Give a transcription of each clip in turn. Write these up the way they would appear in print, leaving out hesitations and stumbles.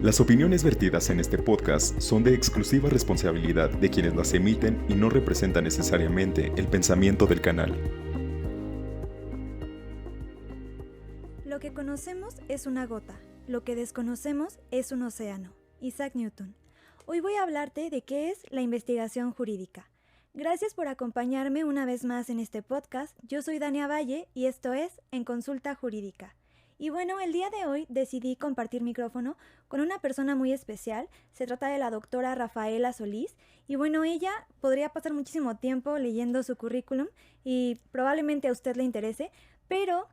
Las opiniones vertidas en este podcast son de exclusiva responsabilidad de quienes las emiten y no representan necesariamente el pensamiento del canal. Lo que conocemos es una gota, lo que desconocemos es un océano. Isaac Newton. Hoy voy a hablarte de qué es la investigación jurídica. Gracias por acompañarme una vez más en este podcast. Yo soy Dania Valle y esto es En Consulta Jurídica. Y bueno, el día de hoy decidí compartir micrófono con una persona muy especial. Se trata de la doctora Rafaela Solís. Y bueno, ella podría pasar muchísimo tiempo leyendo su currículum y probablemente a usted le interese, pero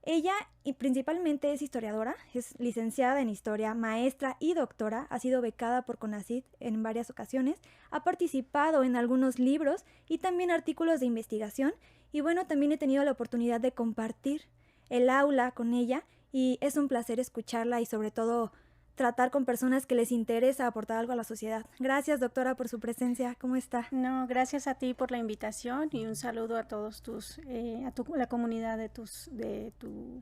ella y principalmente es historiadora, es licenciada en historia, maestra y doctora, ha sido becada por CONACYT en varias ocasiones, ha participado en algunos libros y también artículos de investigación. Y bueno, también he tenido la oportunidad de compartir el aula con ella y es un placer escucharla y sobre todo tratar con personas que les interesa aportar algo a la sociedad. Gracias, doctora, por su presencia. ¿Cómo está? No, gracias a ti por la invitación y un saludo a todos la comunidad de tu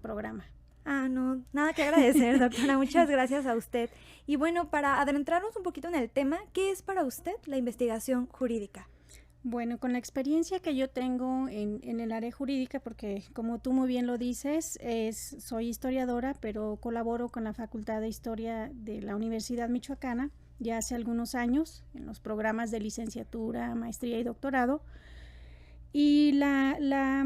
programa. No, nada que agradecer, doctora. Muchas gracias a usted. Y bueno, para adentrarnos un poquito en el tema, ¿qué es para usted la investigación jurídica? Bueno, con la experiencia que yo tengo en el área jurídica, porque como tú muy bien lo dices, soy historiadora, pero colaboro con la Facultad de Historia de la Universidad Michoacana ya hace algunos años en los programas de licenciatura, maestría y doctorado. Y la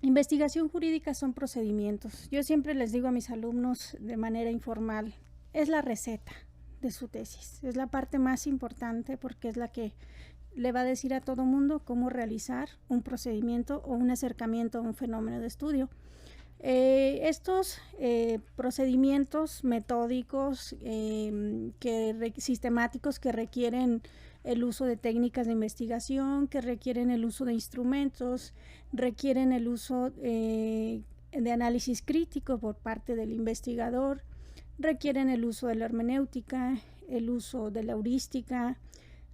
investigación jurídica son procedimientos. Yo siempre les digo a mis alumnos de manera informal, es la receta de su tesis, es la parte más importante porque es la que le va a decir a todo mundo cómo realizar un procedimiento o un acercamiento a un fenómeno de estudio. Estos procedimientos metódicos sistemáticos que requieren el uso de técnicas de investigación, que requieren el uso de instrumentos, requieren el uso de análisis crítico por parte del investigador, requieren el uso de la hermenéutica, el uso de la heurística,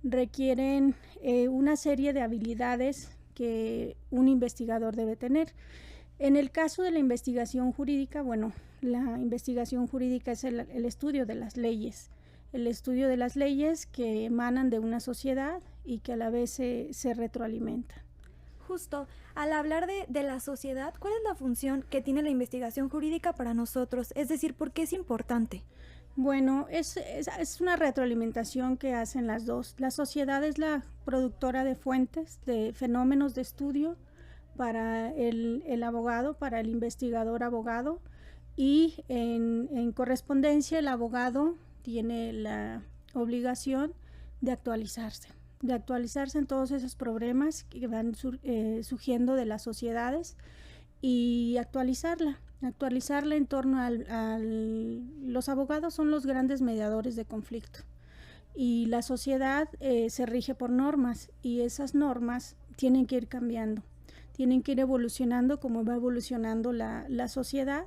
requieren una serie de habilidades que un investigador debe tener. En el caso de la investigación jurídica, bueno, la investigación jurídica es el estudio de las leyes, el estudio de las leyes que emanan de una sociedad y que a la vez se retroalimentan. Justo, al hablar de la sociedad, ¿cuál es la función que tiene la investigación jurídica para nosotros? Es decir, ¿por qué es importante? Bueno, es una retroalimentación que hacen las dos. La sociedad es la productora de fuentes, de fenómenos de estudio para el abogado, para el investigador abogado, y en correspondencia el abogado tiene la obligación de actualizarse en todos esos problemas que van surgiendo de las sociedades y actualizarla en torno los abogados son los grandes mediadores de conflicto y la sociedad se rige por normas y esas normas tienen que ir cambiando, tienen que ir evolucionando como va evolucionando la sociedad.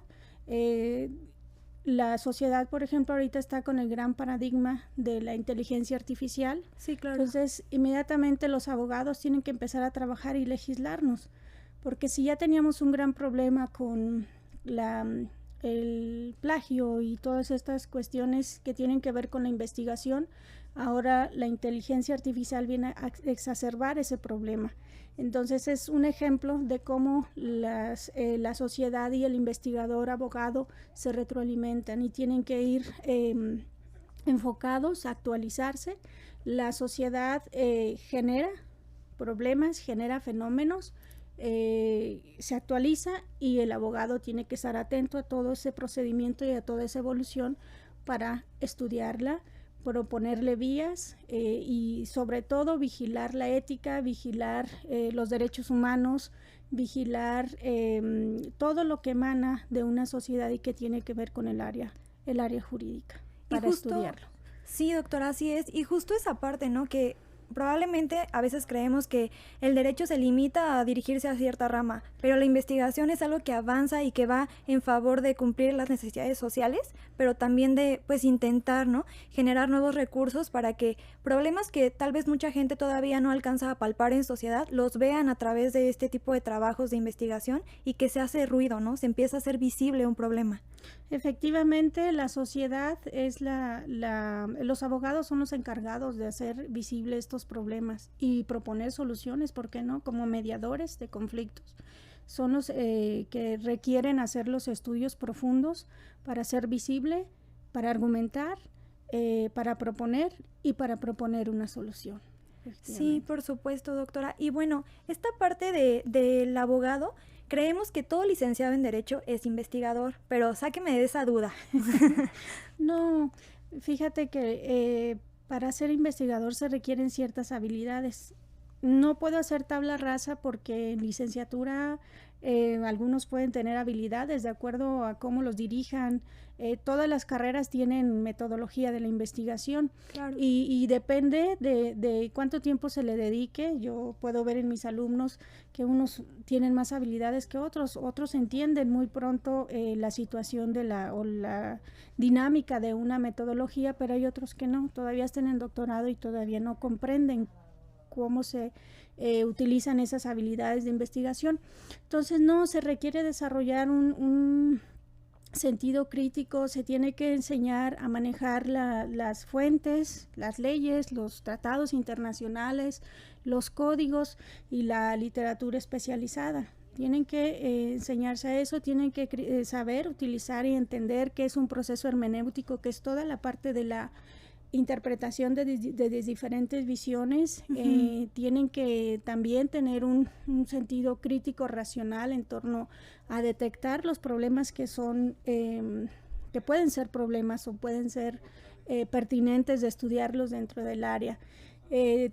La sociedad, por ejemplo, ahorita está con el gran paradigma de la inteligencia artificial. Sí, claro. Entonces, inmediatamente los abogados tienen que empezar a trabajar y legislarnos, porque si ya teníamos un gran problema con el plagio y todas estas cuestiones que tienen que ver con la investigación, ahora la inteligencia artificial viene a exacerbar ese problema. Entonces es un ejemplo de cómo la sociedad y el investigador abogado se retroalimentan y tienen que ir enfocados a actualizarse. La sociedad genera problemas, genera fenómenos, se actualiza y el abogado tiene que estar atento a todo ese procedimiento y a toda esa evolución para estudiarla, proponerle vías y sobre todo vigilar la ética, vigilar los derechos humanos, vigilar todo lo que emana de una sociedad y que tiene que ver con el área jurídica para estudiarlo. Sí, doctora, así es. Y justo esa parte, ¿no? Que probablemente a veces creemos que el derecho se limita a dirigirse a cierta rama, pero la investigación es algo que avanza y que va en favor de cumplir las necesidades sociales, pero también de pues intentar, ¿no?, generar nuevos recursos para que problemas que tal vez mucha gente todavía no alcanza a palpar en sociedad los vean a través de este tipo de trabajos de investigación y que se hace ruido, ¿no? Se empieza a hacer visible un problema. Efectivamente, la sociedad es los abogados son los encargados de hacer visible estos problemas y proponer soluciones, ¿por qué no? Como mediadores de conflictos. Son los que requieren hacer los estudios profundos para hacer visible, para argumentar, para proponer y para proponer una solución. Sí, por supuesto, doctora. Y bueno, esta parte del abogado, creemos que todo licenciado en Derecho es investigador, pero sáqueme de esa duda. No, fíjate que para ser investigador se requieren ciertas habilidades. No puedo hacer tabla rasa porque en licenciatura algunos pueden tener habilidades de acuerdo a cómo los dirijan. Todas las carreras tienen metodología de la investigación. Claro. Y depende de cuánto tiempo se le dedique. Yo puedo ver en mis alumnos que unos tienen más habilidades que otros entienden muy pronto la situación o la dinámica de una metodología, pero hay otros que no, todavía están en doctorado y todavía no comprenden cómo se utilizan esas habilidades de investigación. Entonces no, se requiere desarrollar un sentido crítico, se tiene que enseñar a manejar las fuentes, las leyes, los tratados internacionales, los códigos y la literatura especializada. Tienen que enseñarse a eso, tienen que saber utilizar y entender qué es un proceso hermenéutico, que es toda la parte de la interpretación de diferentes visiones. Tienen que también tener un sentido crítico racional en torno a detectar los problemas que son que pueden ser problemas o pueden ser pertinentes de estudiarlos dentro del área.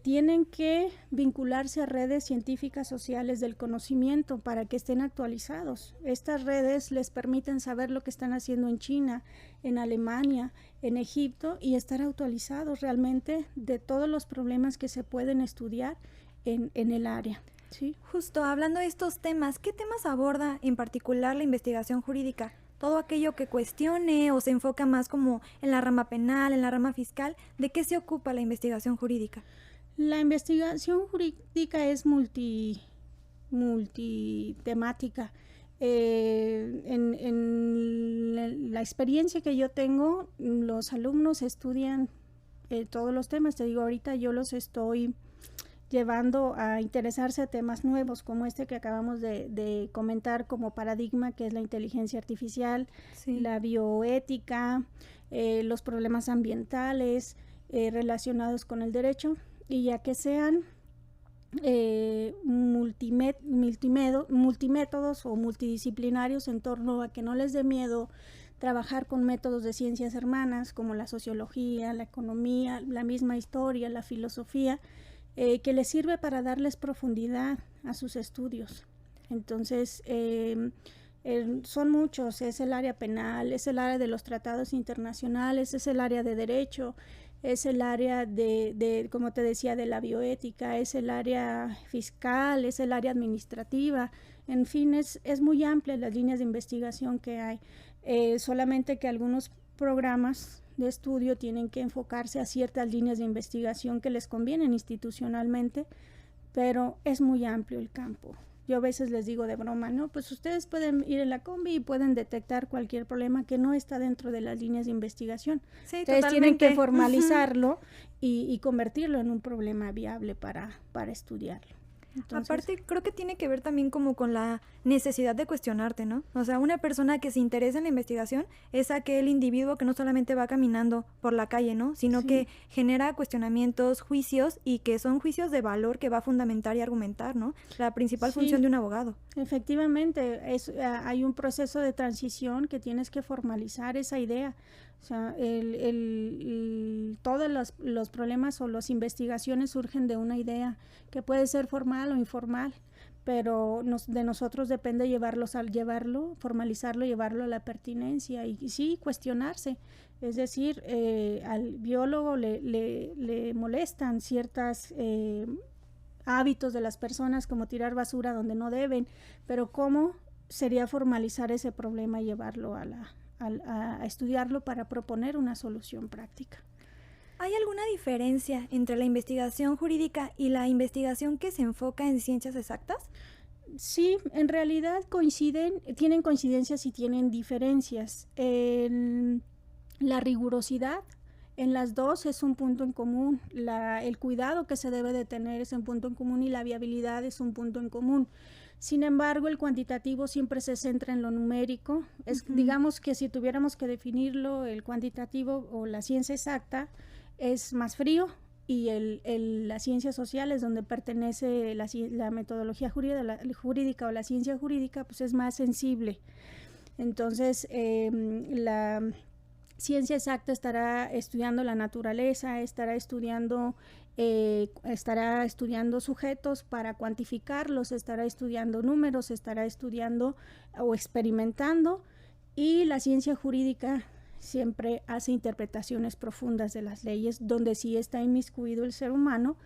Tienen que vincularse a redes científicas sociales del conocimiento para que estén actualizados. Estas redes les permiten saber lo que están haciendo en China, en Alemania, en Egipto, y estar actualizados realmente de todos los problemas que se pueden estudiar en el área. ¿Sí? Justo, hablando de estos temas, ¿qué temas aborda en particular la investigación jurídica? Todo aquello que cuestione o se enfoca más como en la rama penal, en la rama fiscal, ¿de qué se ocupa la investigación jurídica? La investigación jurídica es multitemática. En la experiencia que yo tengo, los alumnos estudian todos los temas. Te digo, ahorita yo los estoy llevando a interesarse a temas nuevos como este que acabamos de comentar como paradigma, que es la inteligencia artificial, sí, la bioética, los problemas ambientales relacionados con el derecho, y ya que sean multimétodos o multidisciplinarios en torno a que no les dé miedo trabajar con métodos de ciencias hermanas como la sociología, la economía, la misma historia, la filosofía, que les sirve para darles profundidad a sus estudios. Entonces, son muchos, es el área penal, es el área de los tratados internacionales, es el área de derecho, es el área de como te decía, de la bioética, es el área fiscal, es el área administrativa. En fin, es muy amplia las líneas de investigación que hay, solamente que algunos programas de estudio tienen que enfocarse a ciertas líneas de investigación que les convienen institucionalmente, pero es muy amplio el campo. Yo a veces les digo de broma, no, pues ustedes pueden ir en la combi y pueden detectar cualquier problema que no está dentro de las líneas de investigación. Sí, ustedes totalmente. tienen que formalizarlo y convertirlo en un problema viable para estudiarlo. Entonces, aparte, creo que tiene que ver también como con la necesidad de cuestionarte, ¿no? O sea, una persona que se interesa en la investigación es aquel individuo que no solamente va caminando por la calle, ¿no? Sino sí, que genera cuestionamientos, juicios, y que son juicios de valor que va a fundamentar y argumentar, ¿no? La principal sí, función de un abogado. Efectivamente, hay un proceso de transición que tienes que formalizar esa idea. O sea, todos los problemas o las investigaciones surgen de una idea que puede ser formal o informal, pero de nosotros depende formalizarlo, llevarlo a la pertinencia y sí, cuestionarse. Es decir, al biólogo le molestan ciertos hábitos de las personas, como tirar basura donde no deben, pero ¿cómo sería formalizar ese problema y llevarlo a estudiarlo para proponer una solución práctica? ¿Hay alguna diferencia entre la investigación jurídica y la investigación que se enfoca en ciencias exactas? Sí, en realidad tienen coincidencias y tienen diferencias. La rigurosidad en las dos es un punto en común, el cuidado que se debe de tener es un punto en común y la viabilidad es un punto en común. Sin embargo, el cuantitativo siempre se centra en lo numérico. Digamos que si tuviéramos que definirlo, el cuantitativo o la ciencia exacta es más frío y las ciencias sociales, donde pertenece la metodología jurídica o la ciencia jurídica, pues es más sensible. Entonces, la ciencia exacta estará estudiando la naturaleza, estará estudiando sujetos para cuantificarlos, estará estudiando números, estará estudiando o experimentando, y la ciencia jurídica siempre hace interpretaciones profundas de las leyes, donde sí está inmiscuido el ser humano,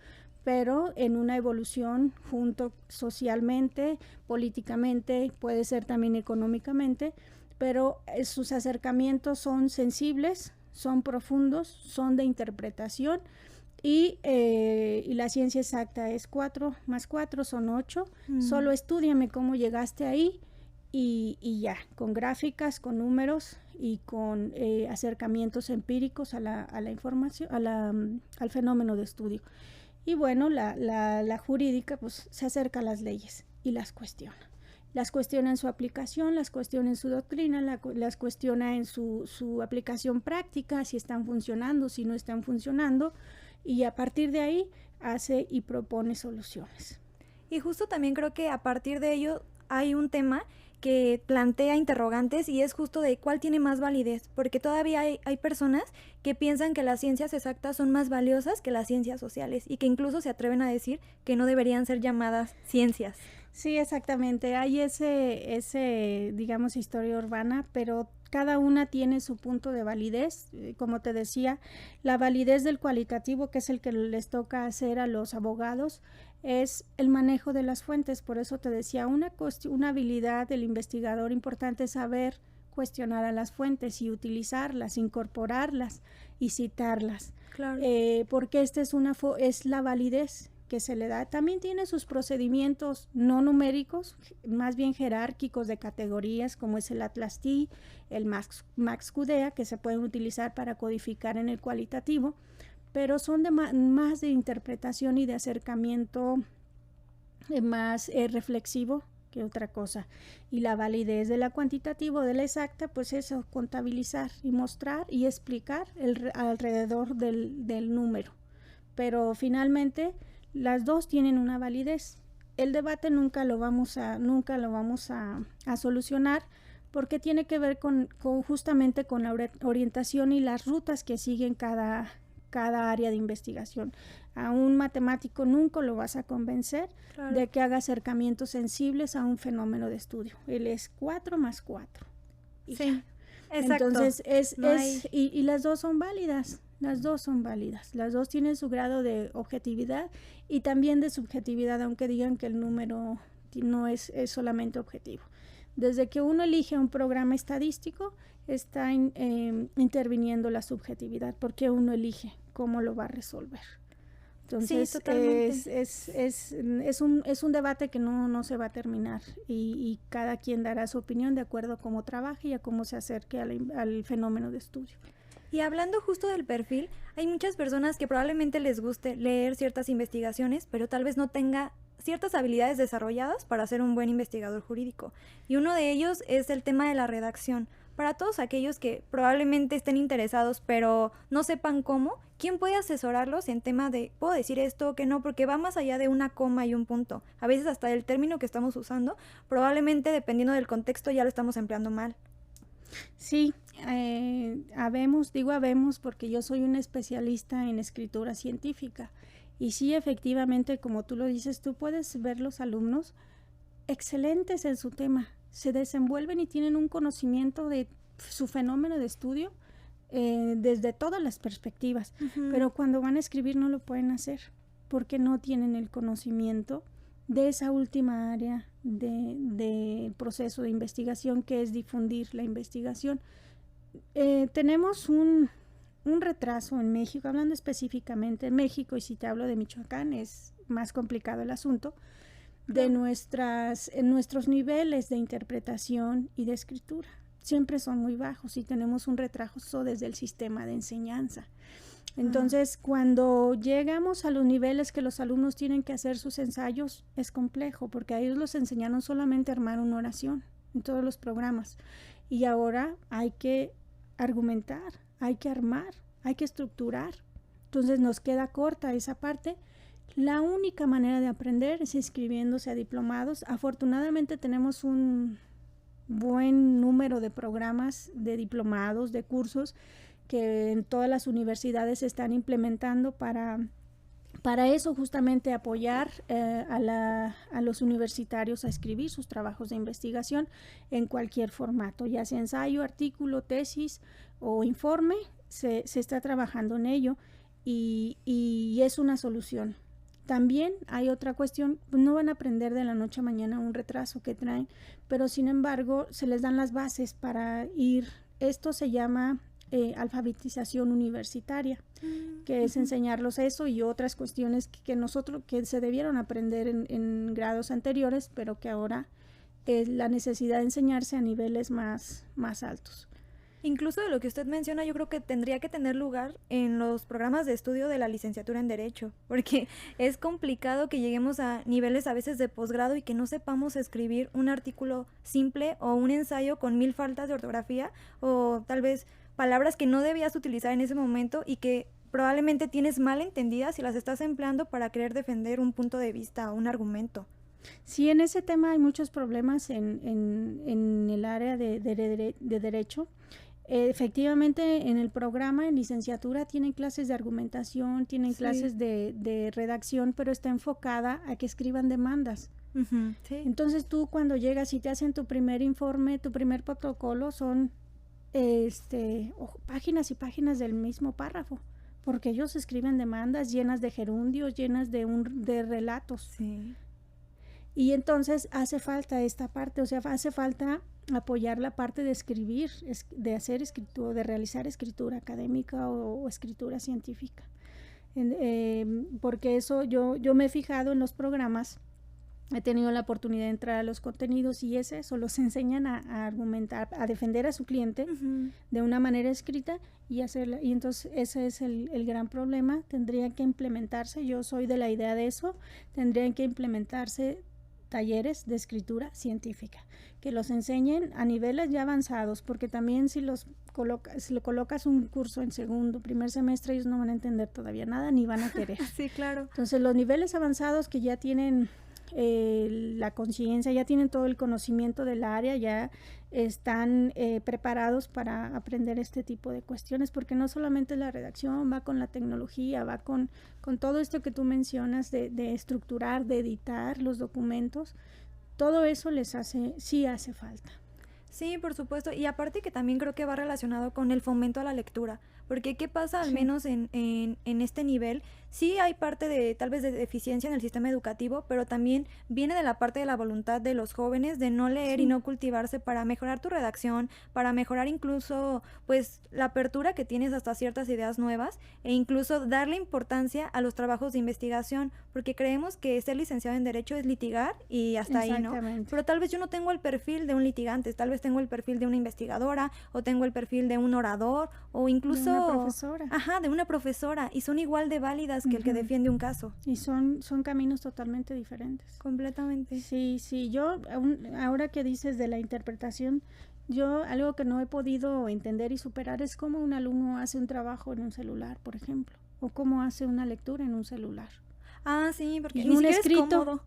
pero en una evolución junto socialmente, políticamente, puede ser también económicamente, pero sus acercamientos son sensibles, son profundos, son de interpretación, y la ciencia exacta es 4 más 4 son 8, solo estúdiame cómo llegaste ahí y ya, con gráficas, con números y con acercamientos empíricos a la información, al fenómeno de estudio. Y bueno, la jurídica pues se acerca a las leyes y las cuestiona. Las cuestiona en su aplicación, las cuestiona en su doctrina, las cuestiona en su aplicación práctica, si están funcionando, si no están funcionando, y a partir de ahí hace y propone soluciones. Y justo también creo que a partir de ello hay un tema que plantea interrogantes, y es justo de cuál tiene más validez, porque todavía hay personas que piensan que las ciencias exactas son más valiosas que las ciencias sociales y que incluso se atreven a decir que no deberían ser llamadas ciencias. Sí, exactamente. Hay ese, digamos, historia urbana, pero cada una tiene su punto de validez. Como te decía, la validez del cualitativo, que es el que les toca hacer a los abogados, es el manejo de las fuentes. Por eso te decía, una habilidad del investigador importante es saber cuestionar a las fuentes y utilizarlas, incorporarlas y citarlas. Claro. Porque esta es la validez que se le da. También tiene sus procedimientos no numéricos, más bien jerárquicos, de categorías, como es el Atlas T, el Max Qudea, que se pueden utilizar para codificar en el cualitativo, pero son más de interpretación y de acercamiento más reflexivo que otra cosa. Y la validez de la cuantitativo, de la exacta, pues eso, contabilizar y mostrar y explicar alrededor del número. Pero finalmente las dos tienen una validez. El debate nunca lo vamos a solucionar, porque tiene que ver justamente con la orientación y las rutas que siguen cada área de investigación. A un matemático nunca lo vas a convencer de que haga acercamientos sensibles a un fenómeno de estudio. Él es 4 más 4. Sí, exacto. Entonces, y las dos son válidas. Las dos son válidas, las dos tienen su grado de objetividad y también de subjetividad, aunque digan que el número no es solamente objetivo. Desde que uno elige un programa estadístico, está interviniendo la subjetividad, porque uno elige cómo lo va a resolver. Entonces, sí, totalmente. Es un debate que no se va a terminar, y cada quien dará su opinión de acuerdo a cómo trabaje y a cómo se acerque al fenómeno de estudio. Y hablando justo del perfil, hay muchas personas que probablemente les guste leer ciertas investigaciones, pero tal vez no tenga ciertas habilidades desarrolladas para ser un buen investigador jurídico. Y uno de ellos es el tema de la redacción. Para todos aquellos que probablemente estén interesados, pero no sepan cómo, ¿quién puede asesorarlos en tema de, puedo decir esto o que no? Porque va más allá de una coma y un punto. A veces hasta el término que estamos usando, probablemente dependiendo del contexto ya lo estamos empleando mal. Sí, habemos porque yo soy una especialista en escritura científica, y sí, efectivamente, como tú lo dices, tú puedes ver los alumnos excelentes en su tema, se desenvuelven y tienen un conocimiento de su fenómeno de estudio desde todas las perspectivas, pero cuando van a escribir no lo pueden hacer porque no tienen el conocimiento de esa última área de proceso de investigación, que es difundir la investigación. Tenemos un retraso en México, hablando específicamente en México, y si te hablo de Michoacán es más complicado el asunto, de nuestros niveles de interpretación y de escritura. Siempre son muy bajos y tenemos un retraso desde el sistema de enseñanza. Entonces, cuando llegamos a los niveles que los alumnos tienen que hacer sus ensayos, es complejo, porque a ellos los enseñaron solamente a armar una oración en todos los programas. Y ahora hay que argumentar, hay que armar, hay que estructurar. Entonces nos queda corta esa parte. La única manera de aprender es inscribiéndose a diplomados. Afortunadamente tenemos un buen número de programas de diplomados, de cursos, que en todas las universidades se están implementando para eso, justamente apoyar a los universitarios a escribir sus trabajos de investigación en cualquier formato, ya sea ensayo, artículo, tesis o informe. Se está trabajando en ello y es una solución. También hay otra cuestión, pues no van a aprender de la noche a mañana un retraso que traen, pero sin embargo se les dan las bases para ir. Esto se llama alfabetización universitaria, que es enseñarlos eso y otras cuestiones que se debieron aprender en grados anteriores, pero que ahora es la necesidad de enseñarse a niveles más altos. Incluso de lo que usted menciona, yo creo que tendría que tener lugar en los programas de estudio de la licenciatura en Derecho, porque es complicado que lleguemos a niveles a veces de posgrado y que no sepamos escribir un artículo simple o un ensayo con 1000 faltas de ortografía o tal vez palabras que no debías utilizar en ese momento y que probablemente tienes mal entendidas y las estás empleando para querer defender un punto de vista o un argumento. Sí, en ese tema hay muchos problemas en el área de derecho. Efectivamente, en el programa, en licenciatura, tienen clases de argumentación, tienen clases de redacción, pero está enfocada a que escriban demandas. Sí. Entonces tú cuando llegas y te hacen tu primer informe, tu primer protocolo, son páginas y páginas del mismo párrafo, porque ellos escriben demandas llenas de gerundios, llenas de relatos. Sí. Y entonces hace falta esta parte, o sea, hace falta apoyar la parte de escribir, de hacer escritura, de realizar escritura académica o escritura científica. Porque eso yo me he fijado en los programas, he tenido la oportunidad de entrar a los contenidos y es eso, los enseñan a argumentar, a defender a su cliente de una manera escrita y hacerla. Y entonces ese es el gran problema. Tendría que implementarse, yo soy de la idea de eso, tendrían que implementarse talleres de escritura científica, que los enseñen a niveles ya avanzados, porque también si le colocas un curso en segundo, primer semestre, ellos no van a entender todavía nada ni van a querer. Sí, claro. Entonces los niveles avanzados que ya tienen la conciencia, ya tienen todo el conocimiento del área, ya están preparados para aprender este tipo de cuestiones, porque no solamente la redacción, va con la tecnología, va con todo esto que tú mencionas de estructurar, de editar los documentos. Todo eso sí hace falta. Sí, por supuesto, y aparte que también creo que va relacionado con el fomento a la lectura, porque ¿qué pasa al menos en este nivel? Sí hay parte de tal vez de deficiencia en el sistema educativo, pero también viene de la parte de la voluntad de los jóvenes de no leer y no cultivarse para mejorar tu redacción, para mejorar incluso pues la apertura que tienes hasta ciertas ideas nuevas e incluso darle importancia a los trabajos de investigación, porque creemos que ser licenciado en Derecho es litigar y hasta ahí, ¿no? Pero tal vez yo no tengo el perfil de un litigante, tal vez tengo el perfil de una investigadora o tengo el perfil de un orador o incluso de una profesora. Ajá, de una profesora, y son igual de válidas que el que defiende un caso. Y son caminos totalmente diferentes. Completamente. Sí, yo ahora que dices de la interpretación, yo algo que no he podido entender y superar es cómo un alumno hace un trabajo en un celular, por ejemplo, o cómo hace una lectura en un celular. Ah, sí, porque ni siquiera es cómodo.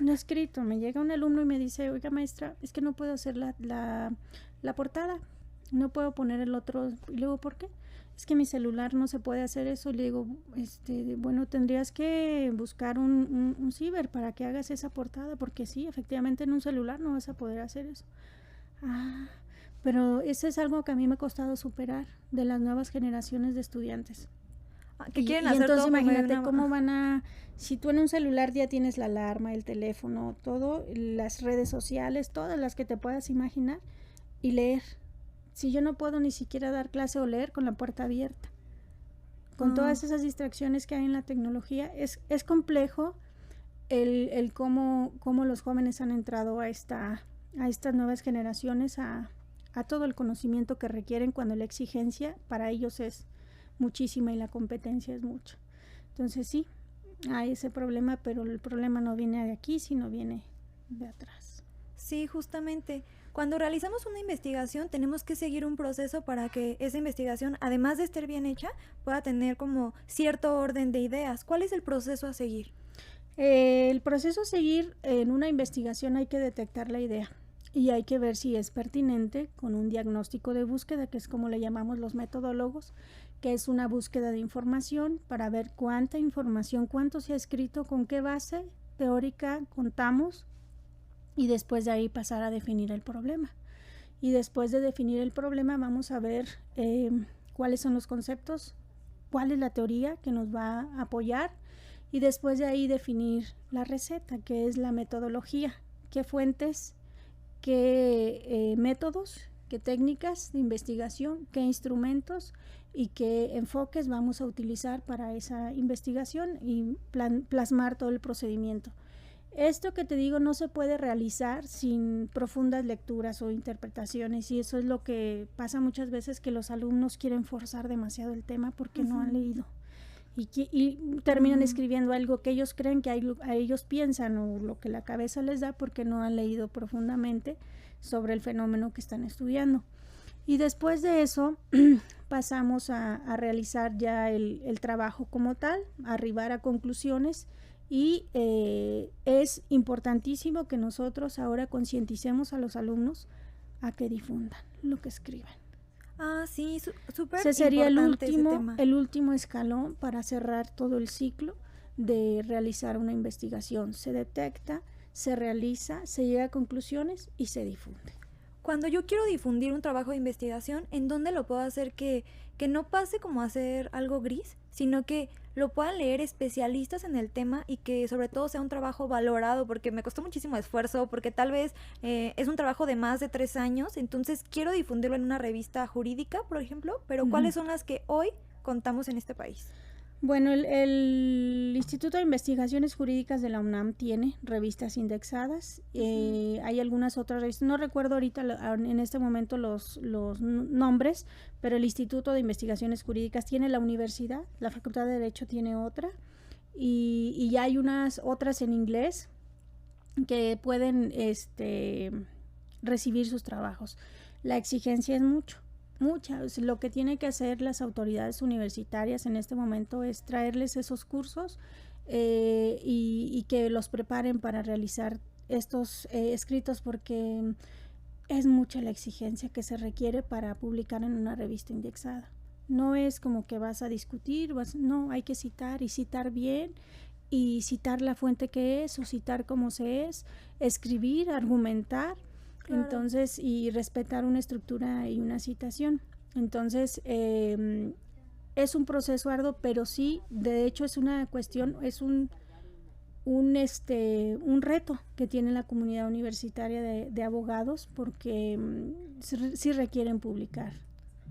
No escrito, me llega un alumno y me dice, oiga maestra, es que no puedo hacer la portada. no puedo poner el otro. Y luego, ¿por qué? Es que mi celular no se puede hacer eso. Le digo, bueno, tendrías que buscar un ciber para que hagas esa portada, porque sí, efectivamente en un celular no vas a poder hacer eso. Ah, pero eso es algo que a mí me ha costado superar de las nuevas generaciones de estudiantes. Que quieren hacer entonces todo imagínate cómo van a, si tú en un celular ya tienes la alarma, el teléfono, todo, las redes sociales, todas las que te puedas imaginar, y leer. Si yo no puedo ni siquiera dar clase o leer con la puerta abierta, con todas esas distracciones que hay en la tecnología, es complejo el cómo los jóvenes han entrado a estas nuevas generaciones, a todo el conocimiento que requieren, cuando la exigencia para ellos es muchísima y la competencia es mucha. Entonces sí, hay ese problema, pero el problema no viene de aquí, sino viene de atrás. Sí, justamente. Cuando realizamos una investigación tenemos que seguir un proceso para que esa investigación, además de estar bien hecha, pueda tener como cierto orden de ideas. ¿Cuál es el proceso a seguir? El proceso a seguir en una investigación, hay que detectar la idea y hay que ver si es pertinente con un diagnóstico de búsqueda, que es como le llamamos los metodólogos, que es una búsqueda de información para ver cuánta información, cuánto se ha escrito, con qué base teórica contamos, y después de ahí pasar a definir el problema. Y después de definir el problema vamos a ver cuáles son los conceptos, cuál es la teoría que nos va a apoyar, y después de ahí definir la receta, que es la metodología, qué fuentes, qué métodos, qué técnicas de investigación, qué instrumentos y qué enfoques vamos a utilizar para esa investigación y plasmar todo el procedimiento. Esto que te digo no se puede realizar sin profundas lecturas o interpretaciones, y eso es lo que pasa muchas veces, que los alumnos quieren forzar demasiado el tema porque no han leído y terminan escribiendo algo que ellos creen que ellos piensan, o lo que la cabeza les da, porque no han leído profundamente sobre el fenómeno que están estudiando. Y después de eso pasamos a realizar ya el trabajo como tal, a arribar a conclusiones. Y es importantísimo que nosotros ahora concienticemos a los alumnos a que difundan lo que escriban. Ah, sí, súper Ese sería importante el último escalón para cerrar todo el ciclo de realizar una investigación. Se detecta, se realiza, se llega a conclusiones y se difunde. Cuando yo quiero difundir un trabajo de investigación, ¿en dónde lo puedo hacer que no pase como a ser algo gris, sino que lo puedan leer especialistas en el tema y que sobre todo sea un trabajo valorado? Porque me costó muchísimo esfuerzo, porque tal vez es un trabajo de más de 3 años, entonces quiero difundirlo en una revista jurídica, por ejemplo, pero ¿cuáles son las que hoy contamos en este país? Bueno, el Instituto de Investigaciones Jurídicas de la UNAM tiene revistas indexadas. Hay algunas otras revistas, no recuerdo ahorita en este momento los nombres, pero el Instituto de Investigaciones Jurídicas tiene, la universidad, la Facultad de Derecho tiene otra, y ya hay unas otras en inglés que pueden recibir sus trabajos. La exigencia es mucha. Lo que tienen que hacer las autoridades universitarias en este momento es traerles esos cursos y que los preparen para realizar estos escritos, porque es mucha la exigencia que se requiere para publicar en una revista indexada. No es como que vas a discutir, no, hay que citar, y citar bien, y citar la fuente que es, o citar cómo se es, escribir, argumentar. Claro. Entonces, y respetar una estructura y una citación. Entonces, es un proceso arduo, pero sí, de hecho es una cuestión, es un reto que tiene la comunidad universitaria de abogados, porque sí requieren publicar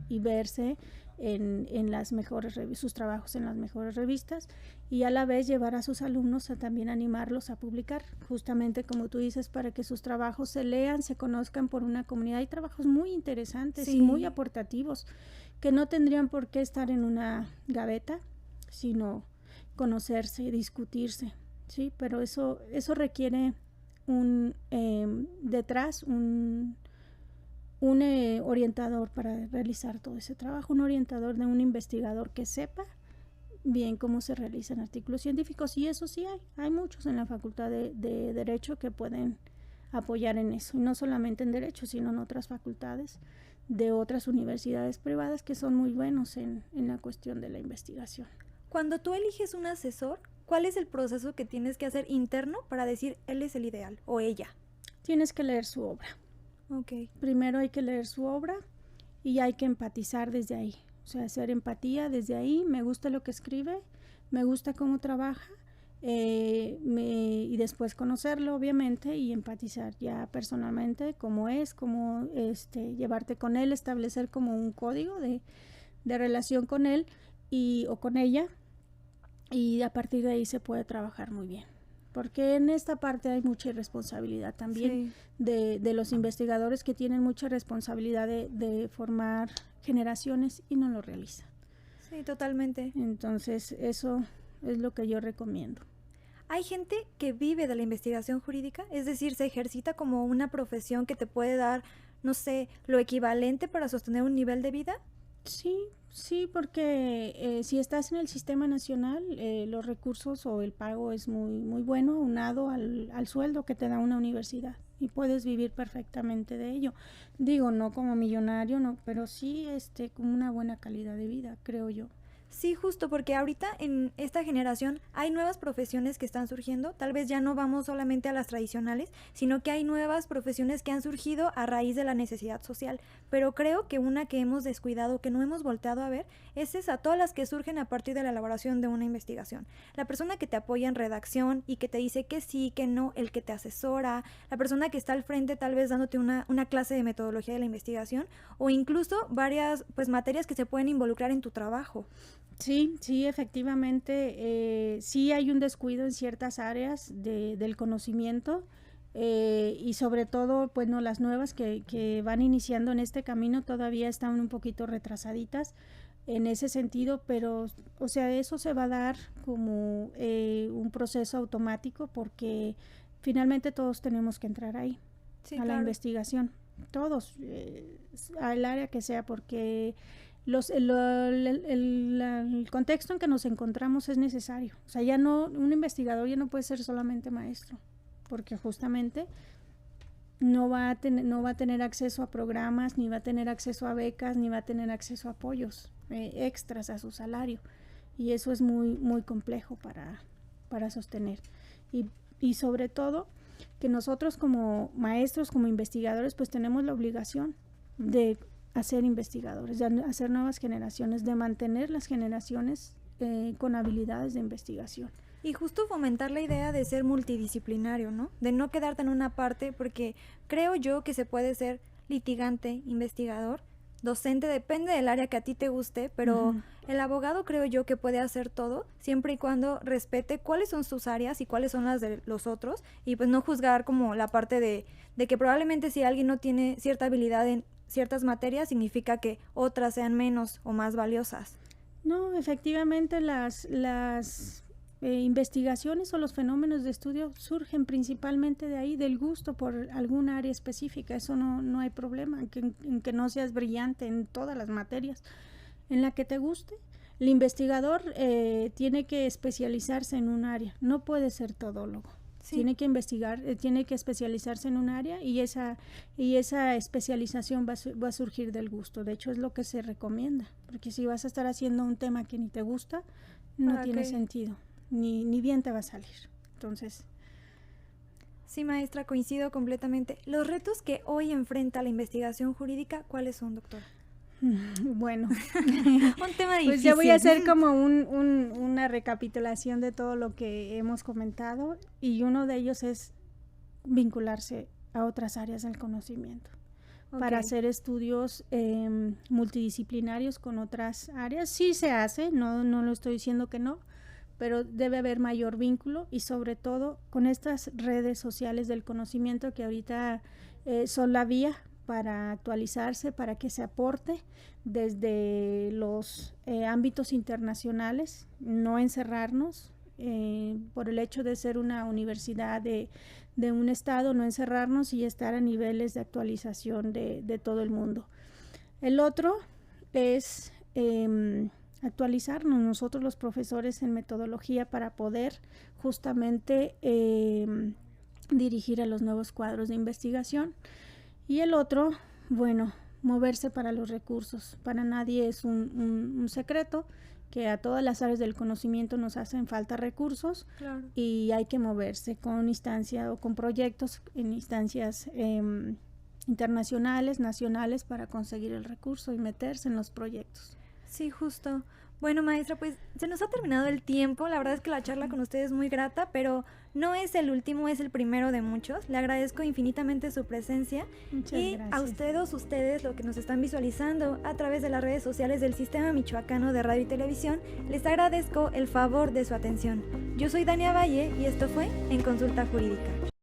y verse en las mejores sus trabajos en las mejores revistas, y a la vez llevar a sus alumnos a también animarlos a publicar, justamente como tú dices, para que sus trabajos se lean, se conozcan por una comunidad. Hay trabajos muy interesantes y muy aportativos que no tendrían por qué estar en una gaveta, sino conocerse, discutirse, sí, pero eso requiere detrás un orientador para realizar todo ese trabajo, un orientador, de un investigador que sepa bien cómo se realizan artículos científicos, y eso sí hay muchos en la Facultad de Derecho que pueden apoyar en eso, y no solamente en Derecho, sino en otras facultades de otras universidades privadas que son muy buenos en la cuestión de la investigación. Cuando tú eliges un asesor, ¿cuál es el proceso que tienes que hacer interno para decir él es el ideal o ella? Tienes que leer su obra. Okay. Primero hay que leer su obra y hay que empatizar desde ahí. O sea, hacer empatía desde ahí. Me gusta lo que escribe, me gusta cómo trabaja, y después conocerlo, obviamente, y empatizar ya personalmente cómo es, cómo llevarte con él, establecer como un código de relación con él o con ella, y a partir de ahí se puede trabajar muy bien. Porque en esta parte hay mucha irresponsabilidad también de los investigadores, que tienen mucha responsabilidad de formar generaciones y no lo realizan. Sí, totalmente. Entonces, eso es lo que yo recomiendo. ¿Hay gente que vive de la investigación jurídica? Es decir, ¿se ejercita como una profesión que te puede dar, no sé, lo equivalente para sostener un nivel de vida? Sí, porque si estás en el sistema nacional, los recursos o el pago es muy, muy bueno, aunado al sueldo que te da una universidad, y puedes vivir perfectamente de ello. Digo, no como millonario, no, pero sí con una buena calidad de vida, creo yo. Sí, justo porque ahorita en esta generación hay nuevas profesiones que están surgiendo, tal vez ya no vamos solamente a las tradicionales, sino que hay nuevas profesiones que han surgido a raíz de la necesidad social, pero creo que una que hemos descuidado, que no hemos volteado a ver, es esa, todas las que surgen a partir de la elaboración de una investigación. La persona que te apoya en redacción y que te dice que sí, que no, el que te asesora, la persona que está al frente tal vez dándote una clase de metodología de la investigación, o incluso varias materias que se pueden involucrar en tu trabajo. Sí, efectivamente, sí hay un descuido en ciertas áreas del conocimiento, y sobre todo, bueno, las nuevas que van iniciando en este camino todavía están un poquito retrasaditas en ese sentido, pero, o sea, eso se va a dar como un proceso automático, porque finalmente todos tenemos que entrar ahí, la investigación, todos, al área que sea, porque el contexto en que nos encontramos es necesario. O sea, un investigador ya no puede ser solamente maestro, porque justamente no va a tener acceso a programas, ni va a tener acceso a becas, ni va a tener acceso a apoyos extras a su salario, y eso es muy, muy complejo para sostener. Y sobre todo que nosotros como maestros, como investigadores, pues tenemos la obligación de hacer investigadores, de hacer nuevas generaciones, de mantener las generaciones con habilidades de investigación. Y justo fomentar la idea de ser multidisciplinario, ¿no? De no quedarte en una parte, porque creo yo que se puede ser litigante, investigador, docente, depende del área que a ti te guste, pero el abogado creo yo que puede hacer todo, siempre y cuando respete cuáles son sus áreas y cuáles son las de los otros, y pues no juzgar como la parte de que probablemente si alguien no tiene cierta habilidad en ciertas materias, significa que otras sean menos o más valiosas. No, efectivamente las investigaciones o los fenómenos de estudio surgen principalmente de ahí, del gusto por alguna área específica. Eso no hay problema, en que no seas brillante en todas las materias, en la que te guste. El investigador tiene que especializarse en un área, no puede ser todólogo. Sí. Tiene que investigar, tiene que especializarse en un área, y esa especialización va a surgir del gusto. De hecho, es lo que se recomienda, porque si vas a estar haciendo un tema que ni te gusta, no tiene sentido, ni bien te va a salir. Entonces, sí, maestra, coincido completamente. Los retos que hoy enfrenta la investigación jurídica, ¿cuáles son, doctora? Bueno, un tema difícil. Pues ya voy a hacer como una recapitulación de todo lo que hemos comentado, y uno de ellos es vincularse a otras áreas del conocimiento, para hacer estudios multidisciplinarios con otras áreas. Sí se hace, no lo estoy diciendo que no, pero debe haber mayor vínculo, y sobre todo con estas redes sociales del conocimiento que ahorita son la vía para actualizarse, para que se aporte desde los ámbitos internacionales, no encerrarnos por el hecho de ser una universidad de un estado, no encerrarnos y estar a niveles de actualización de todo el mundo. El otro es actualizarnos nosotros los profesores en metodología, para poder justamente dirigir a los nuevos cuadros de investigación. Y el otro, bueno, moverse para los recursos. Para nadie es un secreto que a todas las áreas del conocimiento nos hacen falta recursos. Claro. Y hay que moverse con instancias o con proyectos en instancias internacionales, nacionales, para conseguir el recurso y meterse en los proyectos. Sí, justo. Bueno, maestra, pues se nos ha terminado el tiempo. La verdad es que la charla con usted es muy grata, pero no es el último, es el primero de muchos. Le agradezco infinitamente su presencia. Muchas y gracias. a ustedes, lo que nos están visualizando a través de las redes sociales del Sistema Michoacano de Radio y Televisión, les agradezco el favor de su atención. Yo soy Dania Valle y esto fue En Consulta Jurídica.